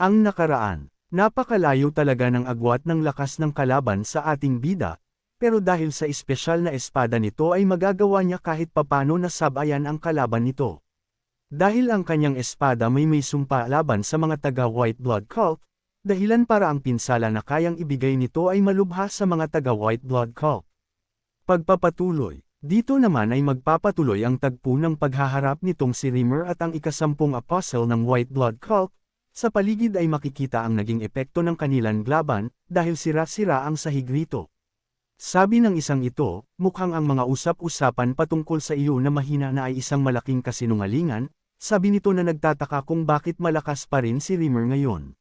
Ang nakaraan. Napakalayo talaga ng agwat ng lakas ng kalaban sa ating bida, pero dahil sa espesyal na espada nito ay magagawa niya kahit papano na sabayan ang kalaban nito. Dahil ang kanyang espada may sumpa laban sa mga taga-White Blood Cult, dahilan para ang pinsala na kayang ibigay nito ay malubha sa mga taga-White Blood Cult. Pagpapatuloy. Dito naman ay magpapatuloy ang tagpo ng paghaharap nitong si Rimmer at ang ikasampung apostle ng White Blood Cult. Sa paligid ay makikita ang naging epekto ng kanilang laban, dahil sira-sira ang sahig rito. Sabi ng isang ito, mukhang ang mga usap-usapan patungkol sa iyo na mahina na ay isang malaking kasinungalingan, sabi nito na nagtataka kung bakit malakas pa rin si Rimmer ngayon.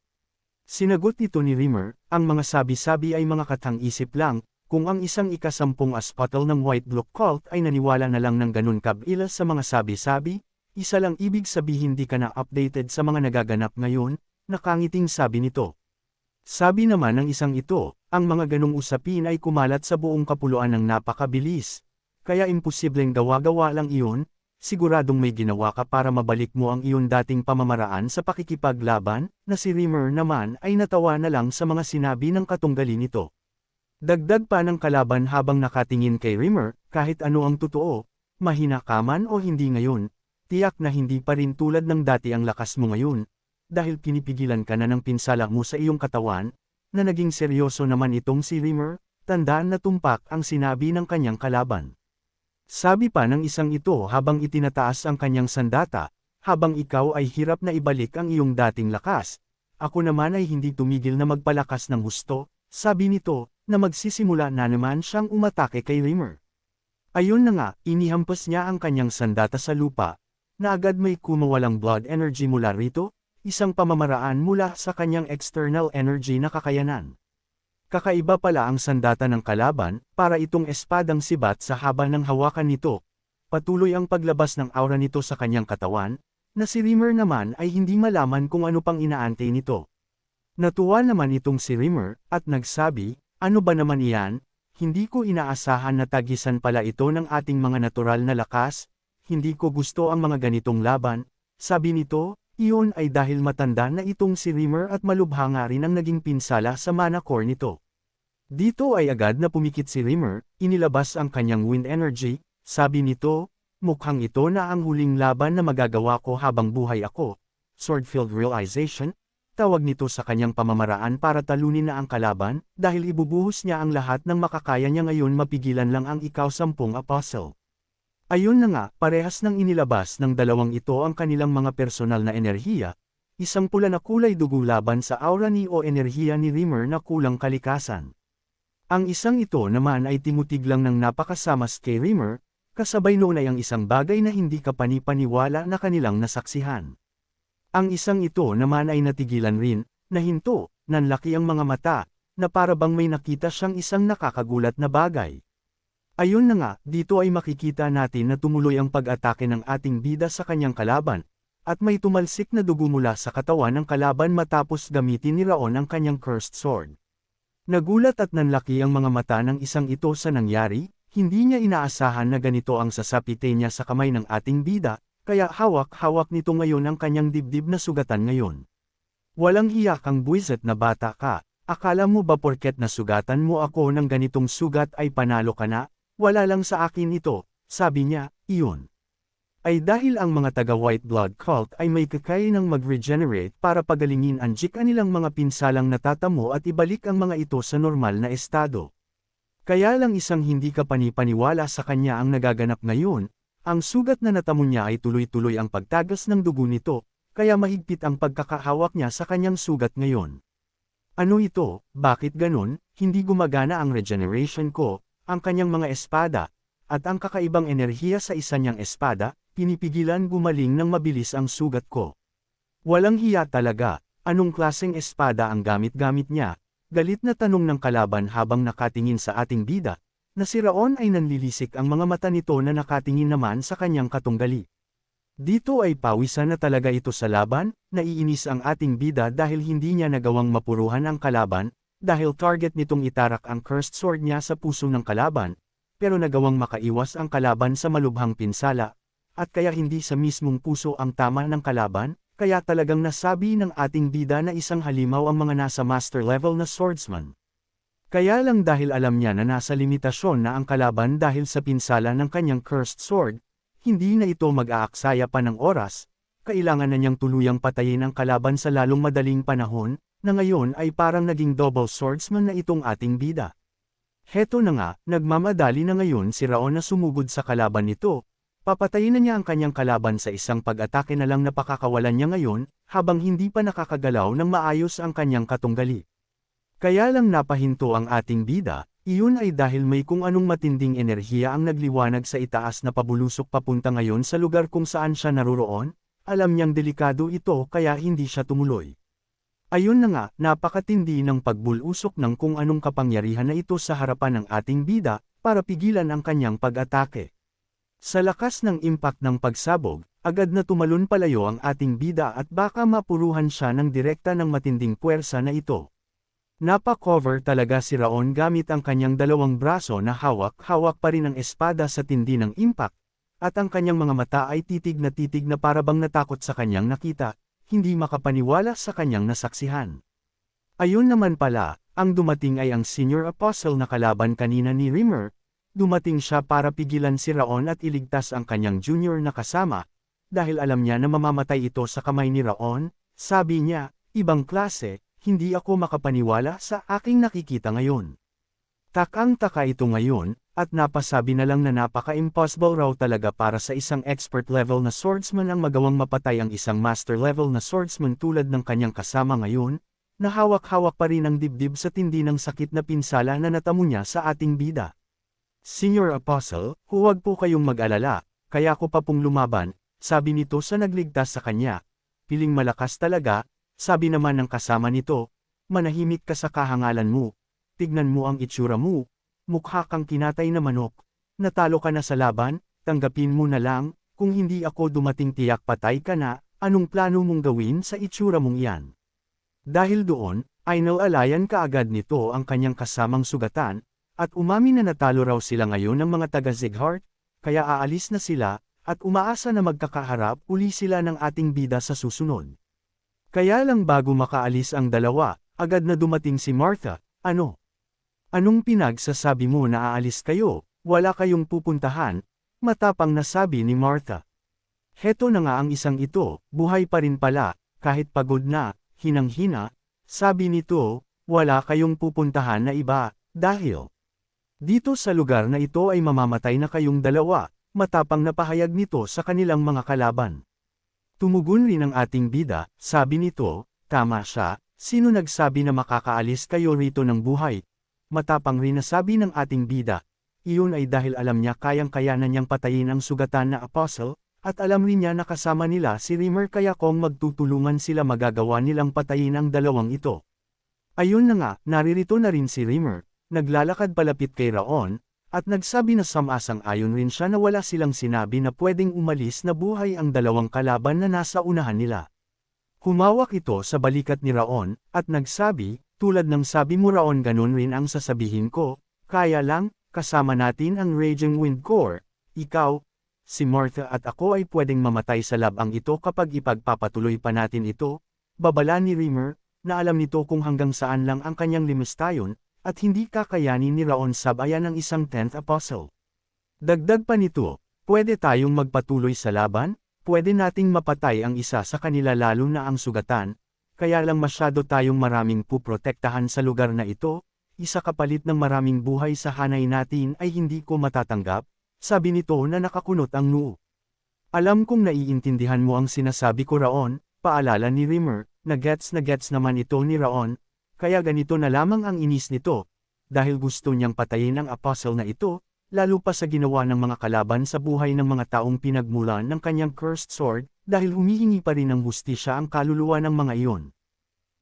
Sinagot nito ni Rimmer, ang mga sabi-sabi ay mga katang-isip lang, kung ang isang ikasampung apostle ng White Blood Cult ay naniwala na lang ng ganun kabila sa mga sabi-sabi, isa lang ibig sabihin di ka na updated sa mga nagaganap ngayon, nakangiting sabi nito. Sabi naman ng isang ito, ang mga ganong usapin ay kumalat sa buong kapuluan ng napakabilis. Kaya imposibleng gawa-gawa lang iyon, siguradong may ginawa ka para mabalik mo ang iyong dating pamamaraan sa pakikipaglaban, na si Rimmer naman ay natawa na lang sa mga sinabi ng katunggali nito. Dagdag pa ng kalaban habang nakatingin kay Rimmer, kahit ano ang totoo, mahina ka man o hindi ngayon, tiyak na hindi pa rin tulad ng dati ang lakas mo ngayon, dahil pinipigilan ka na ng pinsala mo sa iyong katawan, na naging seryoso naman itong si Rimmer, tandaan na tumpak ang sinabi ng kanyang kalaban. Sabi pa ng isang ito habang itinataas ang kanyang sandata, habang ikaw ay hirap na ibalik ang iyong dating lakas, ako naman ay hindi tumigil na magpalakas ng husto, sabi nito, na magsisimula na naman siyang umatake kay Rimmer. Ayun na nga, inihampas niya ang kanyang sandata sa lupa, na agad may kumawalang blood energy mula rito, isang pamamaraan mula sa kanyang external energy na kakayanan. Kakaiba pala ang sandata ng kalaban, para itong espadang sibat sa haba ng hawakan nito. Patuloy ang paglabas ng aura nito sa kanyang katawan, na si Rimmer naman ay hindi malaman kung ano pang inaantay nito. Natuwa naman itong si Rimmer, at nagsabi, ano ba naman iyan, hindi ko inaasahan na tagisan pala ito ng ating mga natural na lakas, hindi ko gusto ang mga ganitong laban, sabi nito, iyon ay dahil matanda na itong si Rimmer at malubha nga rin ang naging pinsala sa mana core nito. Dito ay agad na pumikit si Rimmer, inilabas ang kanyang wind energy, sabi nito, mukhang ito na ang huling laban na magagawa ko habang buhay ako, Swordfield Realization, tawag nito sa kanyang pamamaraan para talunin na ang kalaban, dahil ibubuhos niya ang lahat ng makakaya niya ngayon mapigilan lang ang ikaw-sampung apostle. Ayun na nga, parehas nang inilabas ng dalawang ito ang kanilang mga personal na enerhiya, isang pula na kulay dugo laban sa aura ni o enerhiya ni Rimmer na kulang kalikasan. Ang isang ito naman ay timutig lang ng napakasamas kay Rimmer, kasabay noon ay ang isang bagay na hindi kapani-paniwala na kanilang nasaksihan. Ang isang ito naman ay natigilan rin, nahinto, nanlaki ang mga mata, na para bang may nakita siyang isang nakakagulat na bagay. Ayun na nga, dito ay makikita natin na tumuloy ang pag-atake ng ating bida sa kanyang kalaban, at may tumalsik na dugo mula sa katawan ng kalaban matapos gamitin ni Raon ang kanyang cursed sword. Nagulat at nanlaki ang mga mata ng isang ito sa nangyari, hindi niya inaasahan na ganito ang sasapite niya sa kamay ng ating bida, kaya hawak-hawak nito ngayon ang kanyang dibdib na sugatan ngayon. Walang hiya kang buwisit na bata ka, akala mo ba porket nasugatan mo ako ng ganitong sugat ay panalo ka na? Wala lang sa akin ito, sabi niya, iyon. Ay dahil ang mga taga-White Blood Cult ay may kakayanang mag-regenerate para pagalingin ang kanilang mga pinsalang natatamo at ibalik ang mga ito sa normal na estado. Kaya lang isang hindi ka panipaniwala sa kanya ang nagaganap ngayon, ang sugat na natamo niya ay tuloy-tuloy ang pagtagas ng dugo nito, kaya mahigpit ang pagkakahawak niya sa kanyang sugat ngayon. Ano ito, bakit ganun, hindi gumagana ang regeneration ko, ang kanyang mga espada, at ang kakaibang enerhiya sa isa niyang espada, pinipigilan gumaling ng mabilis ang sugat ko. Walang hiya talaga, anong klaseng espada ang gamit-gamit niya, galit na tanong ng kalaban habang nakatingin sa ating bida, na si Raon ay nanlilisik ang mga mata nito na nakatingin naman sa kanyang katunggali. Dito ay pawisan na talaga ito sa laban, naiinis ang ating bida dahil hindi niya nagawang mapuruhan ang kalaban, dahil target nitong itarak ang cursed sword niya sa puso ng kalaban, pero nagawang makaiwas ang kalaban sa malubhang pinsala, at kaya hindi sa mismong puso ang tama ng kalaban, kaya talagang nasabi ng ating bida na isang halimaw ang mga nasa master level na swordsman. Kaya lang dahil alam niya na nasa limitasyon na ang kalaban dahil sa pinsala ng kanyang cursed sword, hindi na ito mag-aaksaya pa ng oras, kailangan na niyang tuluyang patayin ang kalaban sa lalong madaling panahon, na ngayon ay parang naging double swordsman na itong ating bida. Heto na nga, nagmamadali na ngayon si Raon na sumugod sa kalaban nito, papatayin na niya ang kanyang kalaban sa isang pag-atake na lang na pakakawalan niya ngayon, habang hindi pa nakakagalaw ng maayos ang kanyang katunggali. Kaya lang napahinto ang ating bida, iyon ay dahil may kung anong matinding enerhiya ang nagliwanag sa itaas na pabulusok papunta ngayon sa lugar kung saan siya naruroon, alam niyang delikado ito kaya hindi siya tumuloy. Ayun na nga, napakatindi ng pagbulusok ng kung anong kapangyarihan na ito sa harapan ng ating bida, para pigilan ang kanyang pag-atake. Sa lakas ng impact ng pagsabog, agad na tumalon palayo ang ating bida at baka mapuruhan siya ng direkta ng matinding puwersa na ito. Napa-cover talaga si Raon gamit ang kanyang dalawang braso na hawak-hawak pa rin ang espada sa tindi ng impact, at ang kanyang mga mata ay titig na para bang natakot sa kanyang nakita, hindi makapaniwala sa kanyang nasaksihan. Ayun naman pala, ang dumating ay ang senior apostle na kalaban kanina ni Rimmer, dumating siya para pigilan si Raon at iligtas ang kanyang junior na kasama, dahil alam niya na mamamatay ito sa kamay ni Raon, sabi niya, ibang klase, hindi ako makapaniwala sa aking nakikita ngayon. Takang-taka ito ngayon, at napasabi na lang na napaka-impossible raw talaga para sa isang expert level na swordsman ang magawang mapatay ang isang master level na swordsman tulad ng kanyang kasama ngayon, na hawak-hawak pa rin ang dibdib sa tindi ng sakit na pinsala na natamo niya sa ating bida. Senior Apostle, huwag po kayong mag-alala, kaya ko pa pong lumaban, sabi nito sa nagligtas sa kanya. Piling malakas talaga, sabi naman ng kasama nito, manahimik ka sa kahangalan mo, tignan mo ang itsura mo, mukha kang kinatay na manok, natalo ka na sa laban, tanggapin mo na lang, kung hindi ako dumating tiyak patay ka na, anong plano mong gawin sa itsura mong iyan? Dahil doon, ay nalalayan kaagad nito ang kanyang kasamang sugatan, at umamin na natalo raw sila ngayon ng mga taga-Zighart, kaya aalis na sila, at umaasa na magkakaharap uli sila ng ating bida sa susunod. Kaya lang bago makaalis ang dalawa, agad na dumating si Martha, ano? Anong pinagsasabi mo na aalis kayo, wala kayong pupuntahan? Matapang na sabi ni Martha. Heto na nga ang isang ito, buhay pa rin pala, kahit pagod na, hinang-hina, sabi nito, wala kayong pupuntahan na iba, dahil dito sa lugar na ito ay mamamatay na kayong dalawa, matapang na pahayag nito sa kanilang mga kalaban. Tumugon rin ang ating bida, sabi nito, tama siya, sino nagsabi na makakaalis kayo rito ng buhay? Matapang rin na sabi ng ating bida, iyon ay dahil alam niya kayang-kaya na niyang patayin ang sugatan na apostle, at alam rin niya na kasama nila si Rimmer kaya kung magtutulungan sila magagawa nilang patayin ang dalawang ito. Ayun na nga, naririto na rin si Rimmer, naglalakad palapit kay Raon, at nagsabi na samasang-ayon rin siya na wala silang sinabi na pwedeng umalis na buhay ang dalawang kalaban na nasa unahan nila. Humawak ito sa balikat ni Raon, at nagsabi, tulad ng sabi mo Raon ganun rin ang sasabihin ko, kaya lang, kasama natin ang Raging Wind Corps, ikaw, si Martha at ako ay pwedeng mamatay sa labang ito kapag ipagpapatuloy pa natin ito, babala ni Rimmer, na alam nito kung hanggang saan lang ang kanyang limistayon, at hindi kakayanin ni Raon sabayan ng isang 10th apostle. Dagdag pa nito, pwede tayong magpatuloy sa laban, pwede nating mapatay ang isa sa kanila lalo na ang sugatan, kaya lang masyado tayong maraming puprotektahan sa lugar na ito, isa kapalit ng maraming buhay sa hanay natin ay hindi ko matatanggap, sabi nito na nakakunot ang noo. Alam kong naiintindihan mo ang sinasabi ko Raon, paalala ni Rimmer, na gets naman ito ni Raon, kaya ganito na lamang ang inis nito, dahil gusto niyang patayin ang apostle na ito, lalo pa sa ginawa ng mga kalaban sa buhay ng mga taong pinagmulan ng kanyang cursed sword, dahil humihingi pa rin ng hustisya ang kaluluwa ng mga iyon.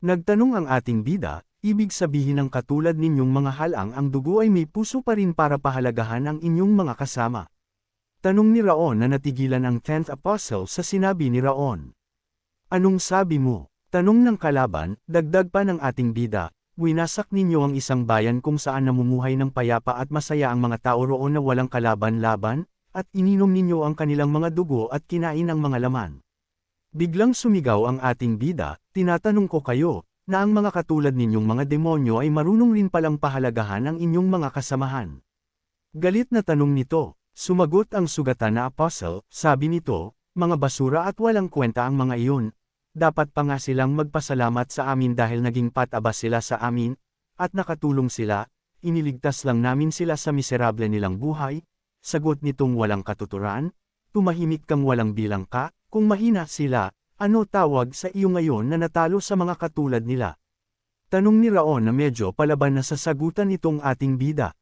Nagtanong ang ating bida, ibig sabihin ng katulad ninyong mga halang ang dugo ay may puso pa rin para pahalagahan ang inyong mga kasama. Tanong ni Raon na natigilan ang 10th apostle sa sinabi ni Raon. Anong sabi mo? Tanong ng kalaban, dagdag pa ng ating bida, winasak ninyo ang isang bayan kung saan namumuhay ng payapa at masaya ang mga tao roon na walang kalaban-laban, at ininom ninyo ang kanilang mga dugo at kinain ang mga laman. Biglang sumigaw ang ating bida, tinatanong ko kayo, na ang mga katulad ninyong mga demonyo ay marunong rin palang pahalagahan ang inyong mga kasamahan. Galit na tanong nito, sumagot ang sugatan na apostle, sabi nito, mga basura at walang kwenta ang mga iyon. Dapat pa nga silang magpasalamat sa amin dahil naging patabas sila sa amin, at nakatulong sila, iniligtas lang namin sila sa miserable nilang buhay. Sagot nitong walang katuturan, tumahimik kang walang bilang ka, kung mahina sila, ano tawag sa iyo ngayon na natalo sa mga katulad nila? Tanong ni Raon na medyo palaban na sa sagutan nitong ating bida.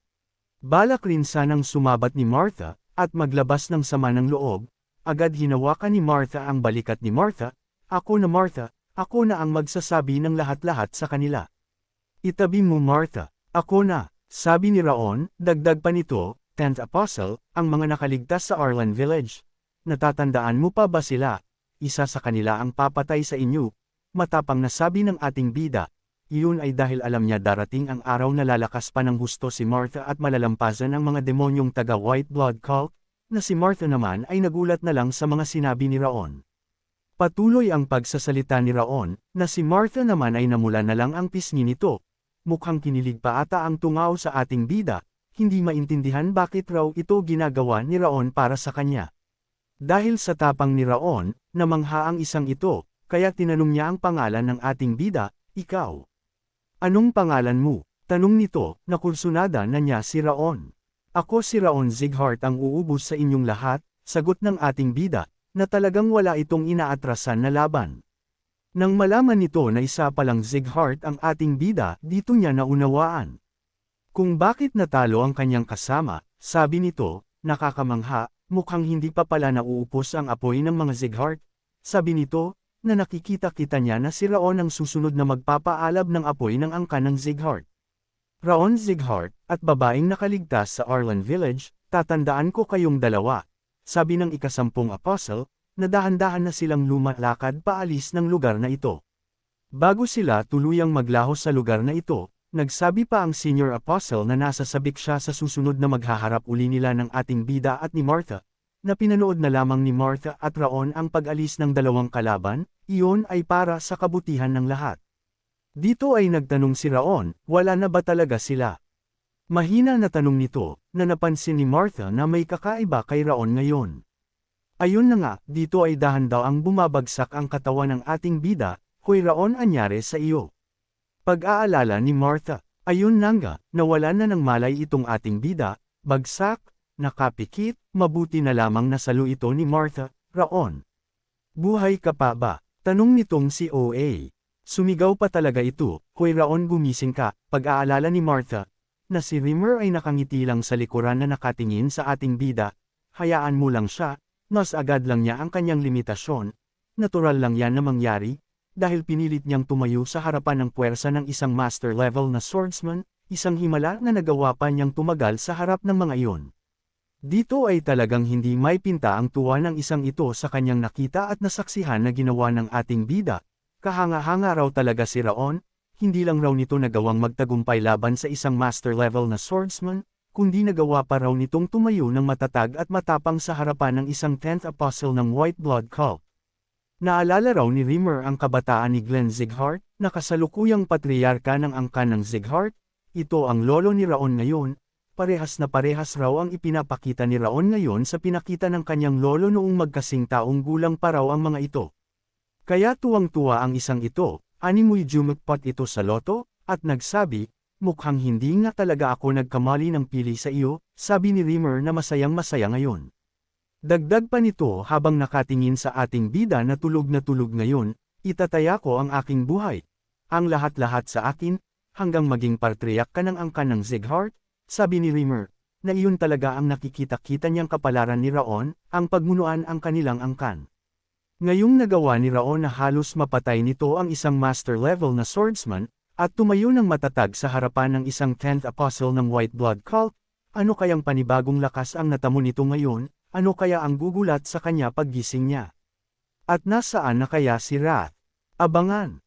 Balak rin sanang sumabat ni Martha, at maglabas ng sama ng loob, agad hinawakan ni Martha ang balikat ni Martha, ako na Martha, ako na ang magsasabi ng lahat-lahat sa kanila. Itabi mo Martha, ako na, sabi ni Raon, dagdag pa nito, 10th Apostle, ang mga nakaligtas sa Arlan Village. Natatandaan mo pa ba sila? Isa sa kanila ang papatay sa inyo. Matapang na sabi ng ating bida. Iyon ay dahil alam niya darating ang araw na lalakas pa ng husto si Martha at malalampasan ang mga demonyong taga White Blood Cult, na si Martha naman ay nagulat na lang sa mga sinabi ni Raon. Patuloy ang pagsasalita ni Raon, na si Martha naman ay namula na lang ang pisngi nito. Mukhang kinilig pa ata ang tungaw sa ating bida, hindi maintindihan bakit raw ito ginagawa ni Raon para sa kanya. Dahil sa tapang ni Raon, namangha ang isang ito, kaya tinanong niya ang pangalan ng ating bida, ikaw. Anong pangalan mo? Tanong nito, nakursunada na niya si Raon. Ako si Raon Zighart ang uubos sa inyong lahat, sagot ng ating bida, na talagang wala itong inaatrasan na laban. Nang malaman nito na isa palang Zighart ang ating bida, dito niya naunawaan. Kung bakit natalo ang kanyang kasama, sabi nito, nakakamangha, mukhang hindi pa pala nauupos ang apoy ng mga Zighart. Sabi nito, na nakikita-kita niya na si Raon ang susunod na magpapaalab ng apoy ng angkan ng Zighart. Raon Zighart, at babaeng nakaligtas sa Arlan Village, tatandaan ko kayong dalawa. Sabi ng ika-10 apostle, na dahan-dahan na silang lumalakad paalis ng lugar na ito. Bago sila tuluyang maglaho sa lugar na ito, nagsabi pa ang senior apostle na nasa sabik siya sa susunod na maghaharap uli nila ng ating bida at ni Martha, na pinanood na lamang ni Martha at Raon ang pag-alis ng dalawang kalaban, iyon ay para sa kabutihan ng lahat. Dito ay nagtanong si Raon, wala na ba talaga sila? Mahina na tanong nito, na napansin ni Martha na may kakaiba kay Raon ngayon. Ayun na nga, dito ay dahan daw ang bumabagsak ang katawan ng ating bida, Hoy Raon anyare sa iyo. Pag-aalala ni Martha, ayun na nga, nawala na ng malay itong ating bida, bagsak, nakapikit, mabuti na lamang nasalo ito ni Martha, Raon. Buhay ka pa ba? Tanong nitong si OA. Sumigaw pa talaga ito, Hoy Raon gumising ka, pag-aalala ni Martha, na si Rimmer ay nakangiti lang sa likuran na nakatingin sa ating bida, hayaan mo lang siya, mas agad lang niya ang kanyang limitasyon, natural lang yan na mangyari, dahil pinilit niyang tumayo sa harapan ng puwersa ng isang master level na swordsman, isang himala na nagawa pa niyang tumagal sa harap ng mga iyon. Dito ay talagang hindi may pinta ang tuwa ng isang ito sa kanyang nakita at nasaksihan na ginawa ng ating bida. Kahanga-hanga raw talaga si Raon, hindi lang raw nito nagawang magtagumpay laban sa isang master level na swordsman, kundi nagawa pa raw nitong tumayo ng matatag at matapang sa harapan ng isang 10th apostle ng White Blood Cult. Naalala raw ni Rimmer ang kabataan ni Glenn Zighart, na kasalukuyang patriarka ng angkan ng Zighart. Ito ang lolo ni Raon ngayon. Parehas na parehas raw ang ipinapakita ni Raon ngayon sa pinakita ng kanyang lolo noong magkasing taong gulang pa raw ang mga ito. Kaya tuwang-tuwa ang isang ito, animoy jumukpot ito sa loto, at nagsabi, mukhang hindi nga talaga ako nagkamali ng pili sa iyo, sabi ni Rimmer na masayang-masaya ngayon. Dagdag pa nito habang nakatingin sa ating bida na tulog ngayon, itataya ko ang aking buhay. Ang lahat-lahat sa akin, hanggang maging patriark ka ng angkan ng Zighart. Sabi ni Rimmer, na iyon talaga ang nakikita-kita niyang kapalaran ni Raon, ang pagmunuan ang kanilang angkan. Ngayong nagawa ni Raon na halos mapatay nito ang isang master level na swordsman, at tumayo ng matatag sa harapan ng isang 10th apostle ng White Blood Cult, ano kayang panibagong lakas ang natamo nito ngayon, ano kaya ang gugulat sa kanya paggising niya? At nasaan na kaya si Wrath? Abangan!